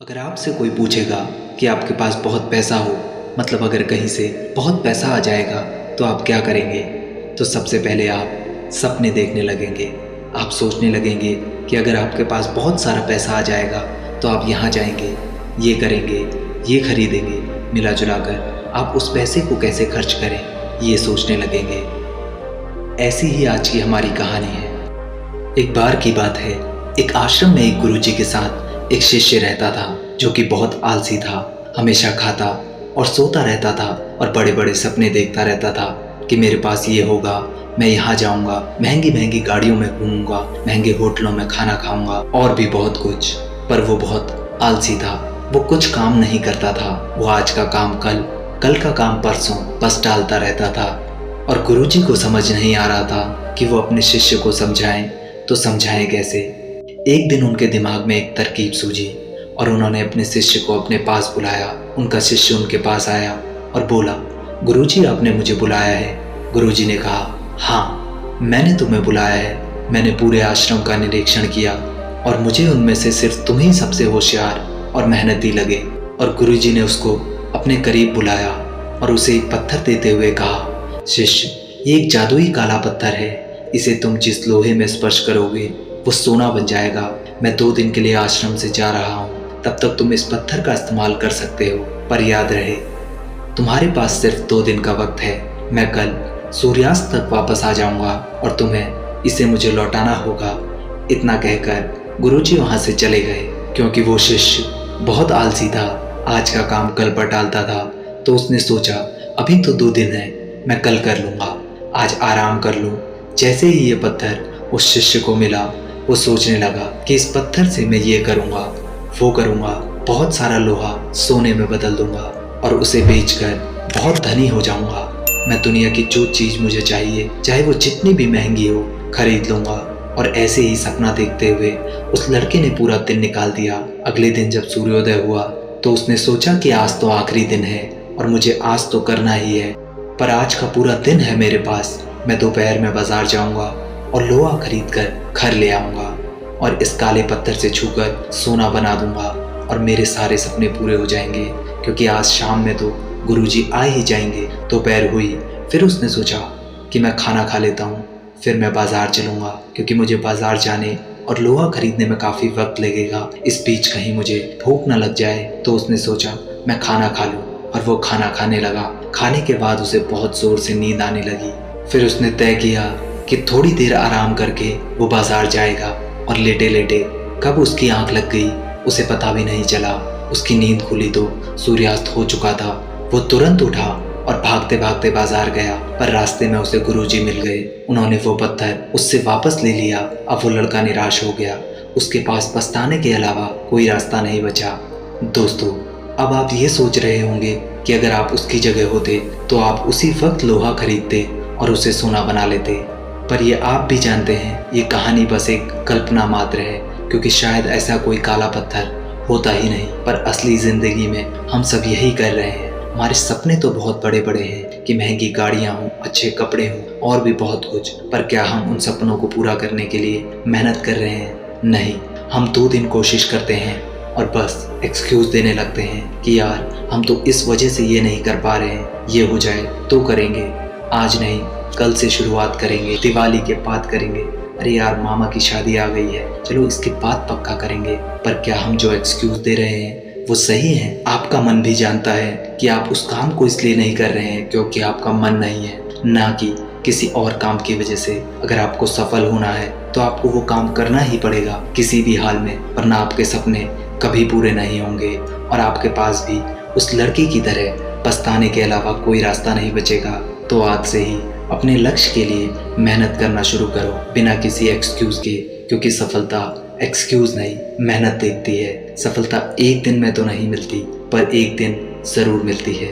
अगर आपसे कोई पूछेगा कि आपके पास बहुत पैसा हो, मतलब अगर कहीं से बहुत पैसा आ जाएगा तो आप क्या करेंगे, तो सबसे पहले आप सपने देखने लगेंगे। आप सोचने लगेंगे कि अगर आपके पास बहुत सारा पैसा आ जाएगा तो आप यहाँ जाएंगे, ये करेंगे, ये खरीदेंगे। मिला जुला कर आप उस पैसे को कैसे खर्च करें, ये सोचने लगेंगे। ऐसी ही आज की हमारी कहानी है। एक बार की बात है, एक आश्रम में एक गुरुजी के साथ एक शिष्य रहता था जो कि बहुत आलसी था। हमेशा खाता और सोता रहता था और बड़े बड़े सपने देखता रहता था कि मेरे पास ये होगा, मैं यहाँ जाऊँगा, महंगी महंगी गाड़ियों में घूमूंगा, महंगे होटलों में खाना खाऊंगा और भी बहुत कुछ। पर वो बहुत आलसी था, वो कुछ काम नहीं करता था। वो आज का काम कल, कल का काम परसों बस टालता रहता था। और गुरुजी को समझ नहीं आ रहा था कि वो अपने शिष्य को समझाएं तो समझाएं कैसे। एक दिन उनके दिमाग में एक तरकीब सूझी और उन्होंने अपने शिष्य को अपने पास बुलाया। उनका शिष्य उनके पास आया और बोला, गुरुजी आपने मुझे बुलाया है। गुरुजी ने कहा, हाँ मैंने तुम्हें बुलाया है। मैंने पूरे आश्रम का निरीक्षण किया और मुझे उनमें से सिर्फ तुम ही सबसे होशियार और मेहनती लगे। और गुरुजी ने उसको अपने करीब बुलाया और उसे एक पत्थर देते हुए कहा, शिष्य ये एक जादुई काला पत्थर है, इसे तुम जिस लोहे में स्पर्श करोगे वो सोना बन जाएगा। मैं 2 दिन के लिए आश्रम से जा रहा हूँ, तब तक तुम इस पत्थर का इस्तेमाल कर सकते हो। पर याद रहे तुम्हारे पास सिर्फ 2 दिन का वक्त है। मैं कल सूर्यास्त तक वापस आ जाऊंगा और तुम्हें इसे मुझे लौटाना होगा। इतना कहकर गुरुजी वहाँ से चले गए। क्योंकि वो शिष्य बहुत आलसी था, आज का काम कल पर टालता था, तो उसने सोचा अभी तो 2 दिन है, मैं कल कर लूँगा, आज आराम कर लूँ। जैसे ही ये पत्थर उस शिष्य को मिला, वो सोचने लगा कि इस पत्थर से मैं ये करूँगा, वो करूँगा, बहुत सारा लोहा सोने में बदल दूंगा और उसे बेचकर बहुत धनी हो जाऊँगा। मैं दुनिया की जो चीज़ मुझे चाहिए, चाहे वो जितनी भी महंगी हो, खरीद लूँगा। और ऐसे ही सपना देखते हुए उस लड़के ने पूरा दिन निकाल दिया। अगले दिन जब सूर्योदय हुआ तो उसने सोचा कि आज तो आखिरी दिन है और मुझे आज तो करना ही है। पर आज का पूरा दिन है मेरे पास, मैं दोपहर में बाजार जाऊँगा और लोहा खरीद कर घर ले आऊँगा और इस काले पत्थर से छूकर सोना बना दूंगा और मेरे सारे सपने पूरे हो जाएंगे। क्योंकि आज शाम में तो गुरुजी आ ही जाएंगे। दोपहर हुई, फिर उसने सोचा कि मैं खाना खा लेता हूँ, फिर मैं बाजार चलूँगा क्योंकि मुझे बाजार जाने और लोहा खरीदने में काफ़ी वक्त लगेगा। इस बीच कहीं मुझे भूख न लग जाए। तो उसने सोचा मैं खाना खा लूँ और वो खाना खाने लगा। खाने के बाद उसे बहुत ज़ोर से नींद आने लगी। फिर उसने तय किया कि थोड़ी देर आराम करके वो बाजार जाएगा और लेटे लेटे कब उसकी आंख लग गई उसे पता भी नहीं चला। उसकी नींद खुली तो सूर्यास्त हो चुका था। वो तुरंत उठा और भागते भागते बाजार गया। पर रास्ते में उसे गुरुजी मिल गए। उन्होंने वो पत्थर उससे वापस ले लिया। अब वो लड़का निराश हो गया, उसके पास पछताने के अलावा कोई रास्ता नहीं बचा। दोस्तों, अब आप ये सोच रहे होंगे कि अगर आप उसकी जगह होते तो आप उसी वक्त लोहा खरीदते और उसे सोना बना लेते। पर ये आप भी जानते हैं ये कहानी बस एक कल्पना मात्र है, क्योंकि शायद ऐसा कोई काला पत्थर होता ही नहीं। पर असली ज़िंदगी में हम सब यही कर रहे हैं। हमारे सपने तो बहुत बड़े बड़े हैं कि महंगी गाड़ियाँ हों, अच्छे कपड़े हों और भी बहुत कुछ। पर क्या हम उन सपनों को पूरा करने के लिए मेहनत कर रहे हैं? नहीं, हम 2 दिन कोशिश करते हैं और बस एक्सक्यूज़ देने लगते हैं कि यार हम तो इस वजह से ये नहीं कर पा रहे हैं, ये हो जाए तो करेंगे, आज नहीं कल से शुरुआत करेंगे, दिवाली के बाद करेंगे, अरे यार मामा की शादी आ गई है, चलो इसके बाद पक्का करेंगे। पर क्या हम जो एक्सक्यूज़ दे रहे हैं वो सही है? आपका मन भी जानता है कि आप उस काम को इसलिए नहीं कर रहे हैं क्योंकि आपका मन नहीं है, ना कि किसी और काम की वजह से। अगर आपको सफल होना है तो आपको वो काम करना ही पड़ेगा किसी भी हाल में, वरना आपके सपने कभी पूरे नहीं होंगे और आपके पास भी उस लड़की की तरह पछताने के अलावा कोई रास्ता नहीं बचेगा। तो आज से ही अपने लक्ष्य के लिए मेहनत करना शुरू करो बिना किसी एक्सक्यूज़ के, क्योंकि सफलता एक्सक्यूज़ नहीं, मेहनत देखती है। सफलता एक दिन में तो नहीं मिलती, पर एक दिन ज़रूर मिलती है।